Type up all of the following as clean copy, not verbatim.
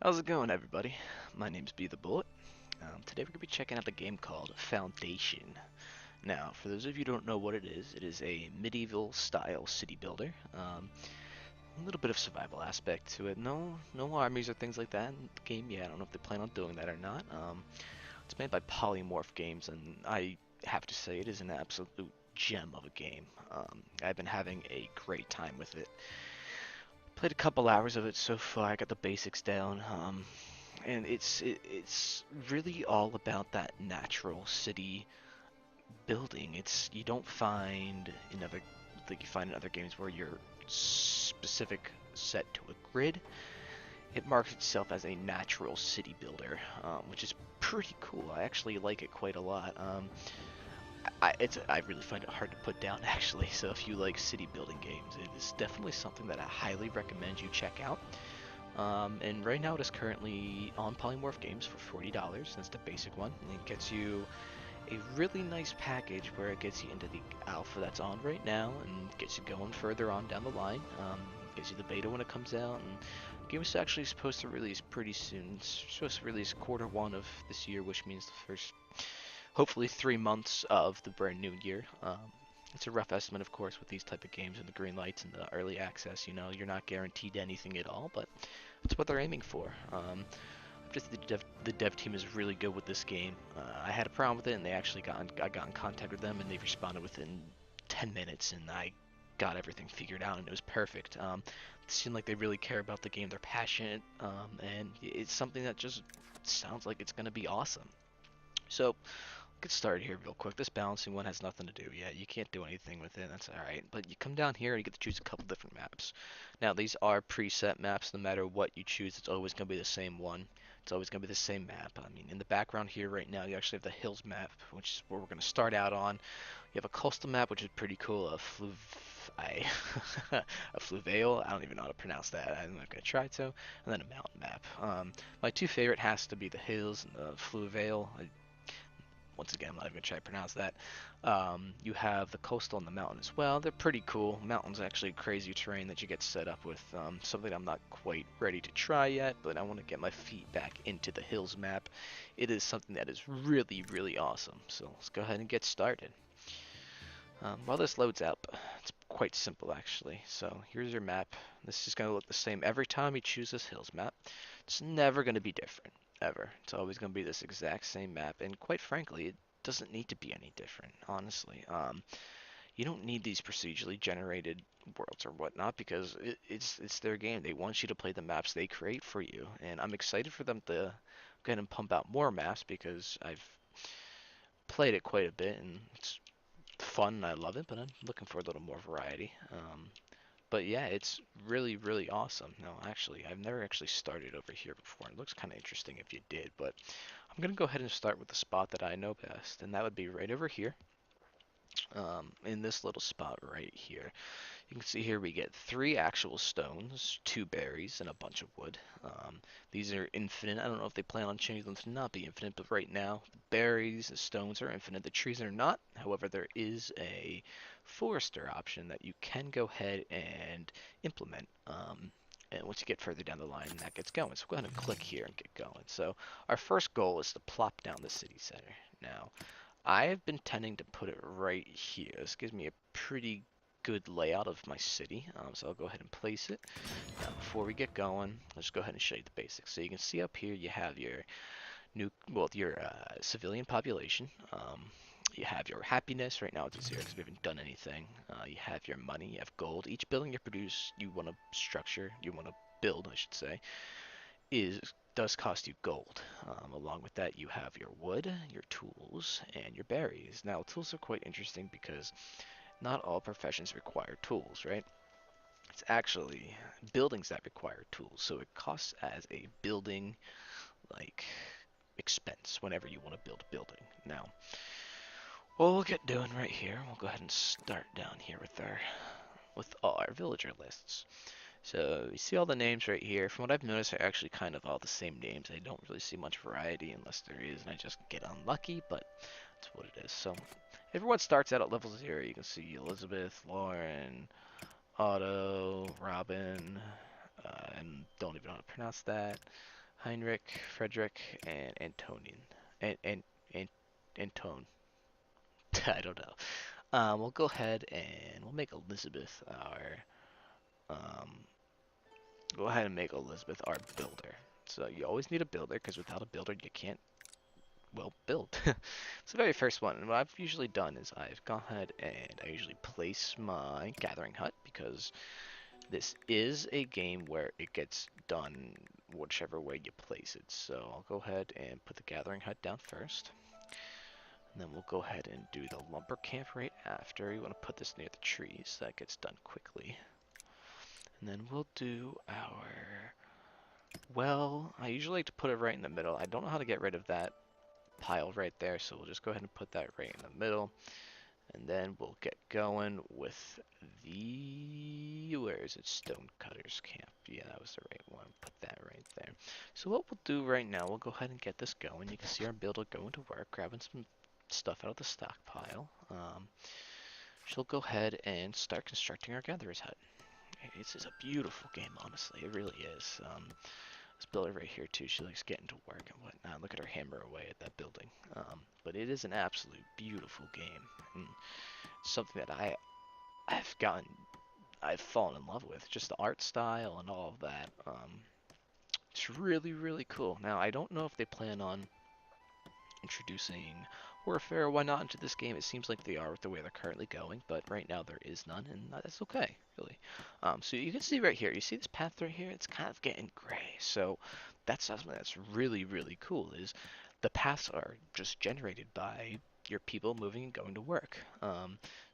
How's it going, everybody? My name's Be the Bullet. Today we're going to be checking out a game called Foundation. Now, for those of you who don't know what it is a medieval style city builder. A little bit of survival aspect to it. No armies or things like that in the game yet. I don't know if they plan on doing that or not. It's made by Polymorph Games, and I have to say it is an absolute gem of a game. I've been having a great time with it. Played a couple hours of it so far. I got the basics down. And it's really all about that natural city building. It's you don't find in other like you find in other games where you're specific set to a grid. It marks itself as a natural city builder, which is pretty cool. I actually like it quite a lot. I really find it hard to put down actually. So if you like city building games, it is definitely something that I highly recommend you check out. And right now it is currently on Polymorph Games for $40. That's the basic one. And it gets you a really nice package where it gets you into the alpha that's on right now and gets you going further on down the line. Gives you the beta when it comes out. And the game is actually supposed to release pretty soon. It's supposed to release Q1 of this year, which means the first, hopefully, 3 months of the brand new year. It's a rough estimate, of course, with these type of games and the green lights and the early access. You know, you're not guaranteed anything at all, but that's what they're aiming for. Just the dev team is really good with this game. I had a problem with it, and I got in contact with them, and they responded within 10 minutes, and I got everything figured out, and it was perfect. It seemed like they really care about the game. They're passionate, and it's something that just sounds like it's going to be awesome. So get started here real quick. This balancing one has nothing to do yet. You can't do anything with it. That's alright. But you come down here and you get to choose a couple different maps. Now, these are preset maps. No matter what you choose, it's always going to be the same one. It's always going to be the same map. I mean, in the background here right now, you actually have the hills map, which is where we're going to start out on. You have a coastal map, which is pretty cool. I, a fluvial. I don't even know how to pronounce that. I'm not going to try to. And then a mountain map. My two favorite has to be the hills and the fluvial. Once again, I'm not even going to try to pronounce that. You have the coastal and the mountain as well. They're pretty cool. Mountain's actually crazy terrain that you get set up with. Something I'm not quite ready to try yet, but I want to get my feet back into the hills map. It is something that is really, really awesome. So let's go ahead and get started. While this loads up, it's quite simple actually. So here's your map. This is going to look the same every time you choose this hills map. It's never going to be different, ever. It's always going to be this exact same map, and quite frankly, it doesn't need to be any different, honestly. You don't need these procedurally generated worlds or whatnot because it's their game. They want you to play the maps they create for you, and I'm excited for them to go ahead and pump out more maps because I've played it quite a bit and it's fun and I love it, but I'm looking for a little more variety. But yeah, it's really, really awesome. No, actually, I've never actually started over here before. It looks kind of interesting if you did, but I'm going to go ahead and start with the spot that I know best, and that would be right over here, in this little spot right here. You can see here we get 3 actual stones, 2 berries, and a bunch of wood. These are infinite. I don't know if they plan on changing them to not be infinite, but right now, the berries, the stones are infinite. The trees are not. However, there is a forester option that you can go ahead and implement. And once you get further down the line, that gets going. So go ahead and click here and get going. So our first goal is to plop down the city center. Now, I have been tending to put it right here. This gives me a pretty good layout of my city. So I'll go ahead and place it. Now, before we get going, let's go ahead and show you the basics. So you can see up here you have your your civilian population. You have your happiness. Right now it's at 0 because we haven't done anything. You have your money. You have gold. Each building you want to structure, you want to build, I should say, is does cost you gold. Along with that, you have your wood, your tools, and your berries. Now, tools are quite interesting because not all professions require tools, right? It's actually buildings that require tools, so it costs as a building like expense whenever you want to build a building. Now, what we'll get doing right here, we'll go ahead and start down here with all our villager lists. So you see all the names right here. From what I've noticed, they're actually kind of all the same names. I don't really see much variety unless there is, and I just get unlucky, but that's what it is. So everyone starts out at level 0. You can see Elizabeth, Lauren, Otto, Robin, and don't even know how to pronounce that. Heinrich, Frederick, and Antonian. And Antone. I don't know. We'll go ahead and we'll make Elizabeth our um, go ahead and make Elizabeth our builder. So you always need a builder because without a builder you can't, well, build. It's the very first one. And what I've usually done is I've gone ahead and I usually place my gathering hut because this is a game where it gets done whichever way you place it. So I'll go ahead and put the gathering hut down first. And then we'll go ahead and do the lumber camp right after. You want to put this near the trees so that gets done quickly. And then we'll do our, well, I usually like to put it right in the middle. I don't know how to get rid of that pile right there, so we'll just go ahead and put that right in the middle. And then we'll get going with the, where is it, Stonecutters Camp. Yeah, that was the right one. Put that right there. So what we'll do right now, we'll go ahead and get this going. You can see our builder going to work, grabbing some stuff out of the stockpile. She'll go ahead and start constructing our gatherer's hut. This is a beautiful game, honestly. It really is. This builder right here, too, she likes getting to work and whatnot. Look at her hammer away at that building. But it is an absolute beautiful game. And something that I've fallen in love with. Just the art style and all of that. It's really, really cool. Now, I don't know if they plan on introducing warfare or whatnot into this game. It seems like they are with the way they're currently going, but right now there is none, and that's okay, really. So you can see right here, you see this path right here? It's kind of getting gray, so that's something that's really, really cool, is the paths are just generated by your people moving and going to work.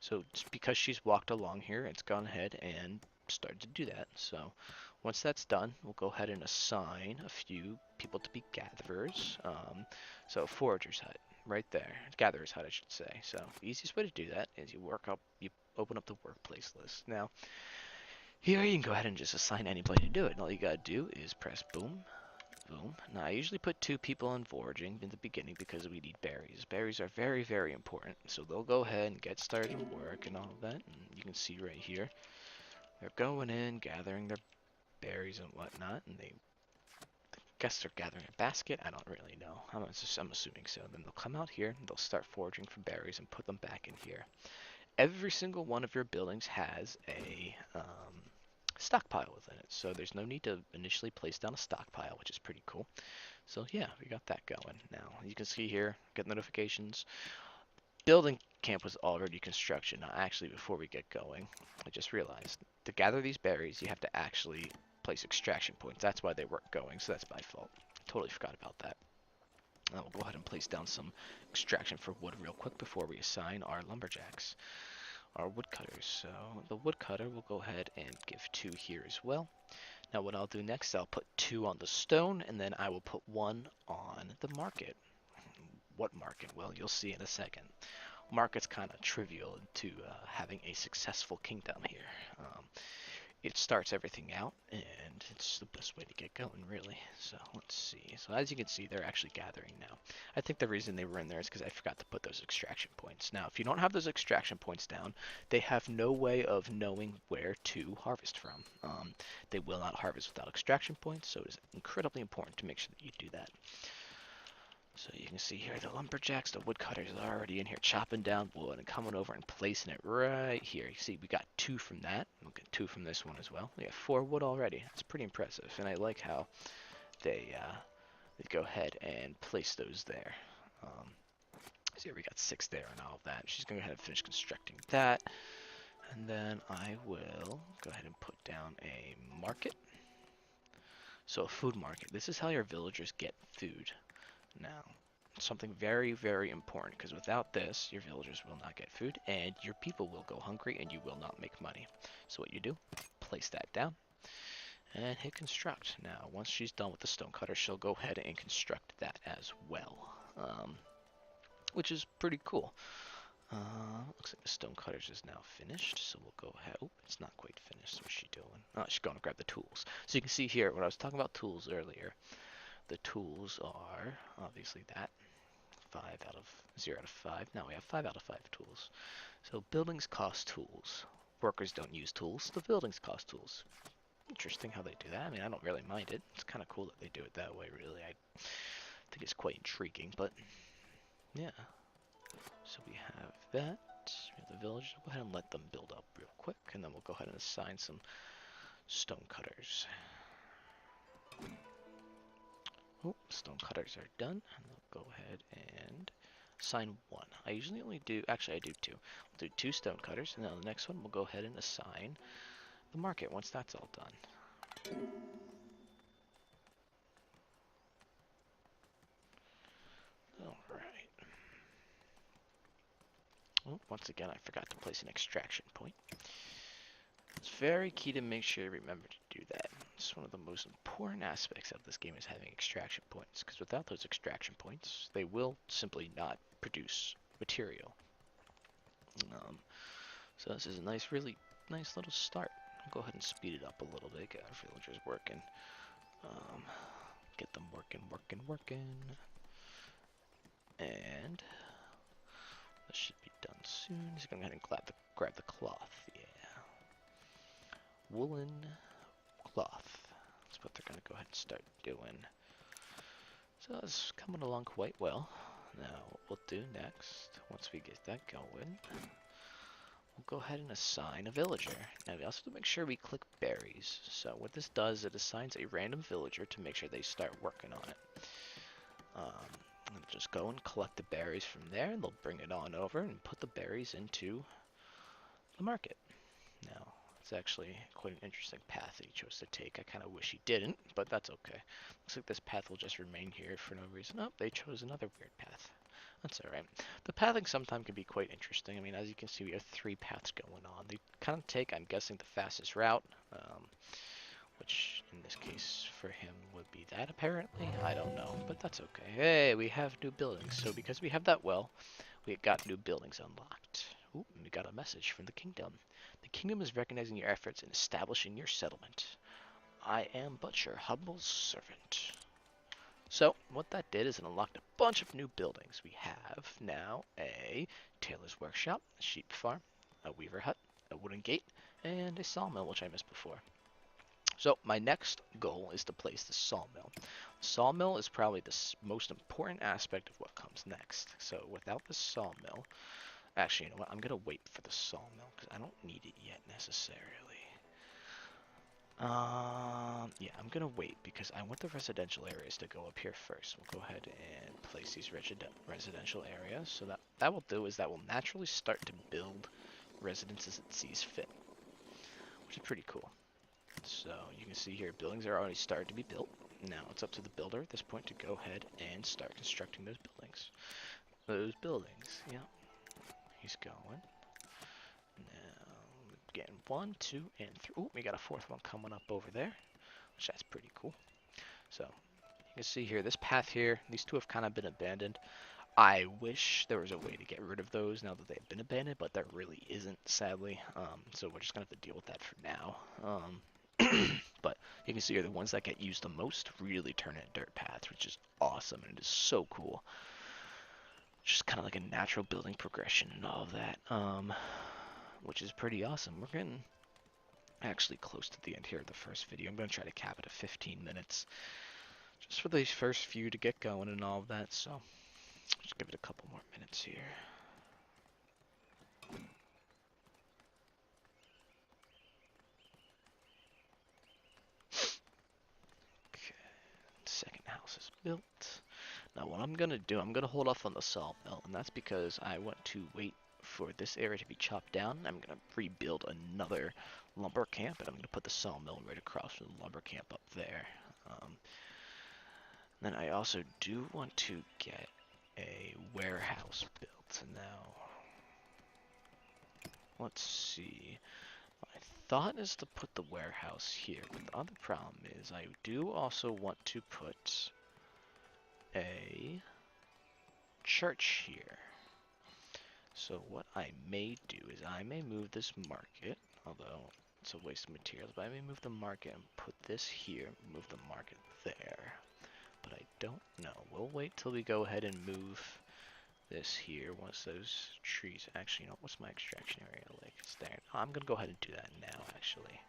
So just because she's walked along here, it's gone ahead and started to do that. So once that's done, we'll go ahead and assign a few people to be gatherers. So forager's hut, right there. Gatherer's hut, I should say. So the easiest way to do that is you open up the workplace list. Now, here you can go ahead and just assign anybody to do it. And all you gotta do is press boom, boom. Now, I usually put 2 people in foraging in the beginning because we need berries. Berries are very, very important. So they'll go ahead and get started to work and all of that. And you can see right here, they're going in, gathering their berries and whatnot, and they guess they're gathering a basket. I don't really know. I'm assuming so. Then they'll come out here and they'll start foraging for berries and put them back in here. Every single one of your buildings has a stockpile within it, so there's no need to initially place down a stockpile, which is pretty cool. So yeah, we got that going. Now you can see here, get notifications. Building camp was already construction. Now actually, before we get going, I just realized to gather these berries, you have to actually place extraction points. That's why they weren't going, so that's my fault. Totally forgot about that. We'll go ahead and place down some extraction for wood real quick before we assign our lumberjacks, our woodcutters. So the woodcutter will go ahead and give 2 here as well. Now what I'll do next, I'll put 2 on the stone, and then I will put 1 on the market. What market? Well, you'll see in a second. Market's kind of trivial to having a successful kingdom here. It starts everything out, and it's the best way to get going, really. So let's see. So as you can see, they're actually gathering now. I think the reason they were in there is because I forgot to put those extraction points. Now, if you don't have those extraction points down, they have no way of knowing where to harvest from. They will not harvest without extraction points, so it is incredibly important to make sure that you do that. So you can see here the lumberjacks, the woodcutters are already in here chopping down wood and coming over and placing it right here. You see we got 2 from that. We'll get 2 from this one as well. We got 4 wood already. That's pretty impressive. And I like how they go ahead and place those there. So here we got 6 there and all of that. She's going to go ahead and finish constructing that. And then I will go ahead and put down a market. So a food market. This is how your villagers get food. Now, something very, very important, because without this, your villagers will not get food, and your people will go hungry, and you will not make money. So what you do, place that down, and hit construct. Now, once she's done with the stonecutter, she'll go ahead and construct that as well, which is pretty cool. Looks like the stonecutters is now finished, so we'll go ahead. Oh, it's not quite finished. What's she doing? Oh, she's going to grab the tools. So you can see here, when I was talking about tools earlier, the tools are obviously that 0 out of 5. Now we have 5 out of 5 tools. So buildings cost tools. Workers don't use tools. The buildings cost tools. interesting how they do that. I mean, I don't really mind it. It's kind of cool that they do it that way, really. I think it's quite intriguing, but yeah. So we have that. We have the village. I'll go ahead and let them build up real quick, and then we'll go ahead and assign some stone cutters. Oh, stone cutters are done. And we'll go ahead and assign one. I usually only do, actually I do two. We'll do 2 stone cutters, and then the next one we'll go ahead and assign the market once that's all done. Alright. Oh, once again, I forgot to place an extraction point. It's very key to make sure you remember to do that. It's one of the most important aspects of this game is having extraction points, because without those extraction points, they will simply not produce material. So this is a nice, really nice little start. I'll go ahead and speed it up a little bit, get our villagers working. Get them working. And this should be done soon. Just gonna go ahead and grab the cloth. Yeah. Woolen cloth. That's what they're gonna go ahead and start doing. So it's coming along quite well. Now what we'll do next, once we get that going, we'll go ahead and assign a villager. Now we also have to make sure we click berries. So what this does, it assigns a random villager to make sure they start working on it. And just go and collect the berries from there, and they'll bring it on over and put the berries into the market. Now, it's actually quite an interesting path that he chose to take. I kind of wish he didn't, but that's okay. Looks like this path will just remain here for no reason. Oh, they chose another weird path. That's alright. The pathing sometimes can be quite interesting. I mean, as you can see, we have 3 paths going on. They kind of take, I'm guessing, the fastest route, which in this case for him would be that apparently. I don't know, but that's okay. Hey, we have new buildings. So because we have that well, we got new buildings unlocked. Ooh, and we got a message from the kingdom. The kingdom is recognizing your efforts in establishing your settlement. I am but your humble servant. So, what that did is it unlocked a bunch of new buildings. We have now a tailor's workshop, a sheep farm, a weaver hut, a wooden gate, and a sawmill, which I missed before. So, my next goal is to place the sawmill. The sawmill is probably the most important aspect of what comes next. So, without the sawmill, actually, you know what? I'm going to wait for the sawmill because I don't need it yet necessarily. Yeah, I'm gonna wait because I want the residential areas to go up here first. We'll go ahead and place these residential areas. So that will do is that will naturally start to build residences it sees fit, which is pretty cool. So you can see here, buildings are already started to be built. Now it's up to the builder at this point to go ahead and start constructing those buildings. Yeah. He's going. Now, getting 1, 2, and 3. Ooh, we got a 4th one coming up over there, which that's pretty cool. So, you can see here, this path here, these 2 have kind of been abandoned. I wish there was a way to get rid of those now that they've been abandoned, but there really isn't, sadly. So we're just going to have to deal with that for now. But you can see here, the ones that get used the most really turn into dirt paths, which is awesome, and it is so cool. Just kind of like a natural building progression and all of that, which is pretty awesome. We're getting actually close to the end here of the first video. I'm going to try to cap it at 15 minutes. Just for these first few to get going and all of that, so just give it a couple more minutes here. Okay, second house is built. Now what I'm going to do, I'm going to hold off on the sawmill, and that's because I want to wait for this area to be chopped down. I'm going to rebuild another lumber camp, and I'm going to put the sawmill right across from the lumber camp up there. Then I also do want to get a warehouse built. Now, let's see. My thought is to put the warehouse here, but the other problem is I do also want to put a church here. So what I may do is I may move this market, although it's a waste of materials, but I may move the market and put this here, move the market there. But I don't know. We'll wait till we go ahead and move this here once those trees, actually, you know, what's my extraction area like? It's there. I'm gonna go ahead and do that now, actually.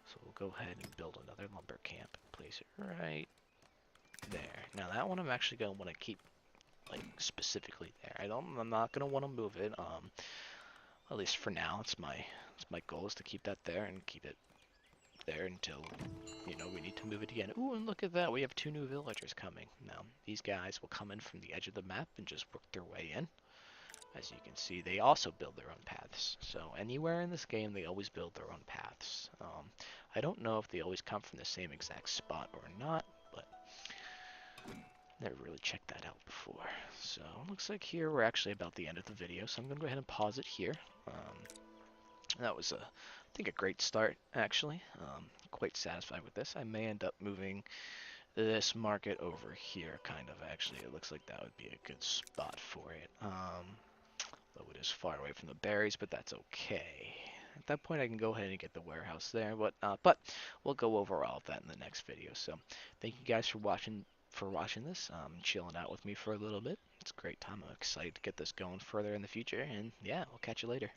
So we'll go ahead and build another lumber camp. Place it right there. Now that one I'm actually gonna want to keep like specifically there. I'm not gonna want to move it. At least for now, it's my goal is to keep that there and keep it there until we need to move it again. Ooh, and look at that. We have 2 new villagers coming. Now, these guys will come in from the edge of the map and just work their way in. As you can see, they also build their own paths. So anywhere in this game, they always build their own paths. I don't know if they always come from the same exact spot or not, but never really checked that out before. So it looks like here we're actually about the end of the video, so I'm going to go ahead and pause it here. That was, I think, a great start, actually. Quite satisfied with this. I may end up moving this market over here, kind of, actually. It looks like that would be a good spot for it. Though it is far away from the berries, but that's okay. At that point, I can go ahead and get the warehouse there, but we'll go over all of that in the next video. So, thank you guys for watching this, chilling out with me for a little bit. It's a great time. I'm excited to get this going further in the future, and yeah, we'll catch you later.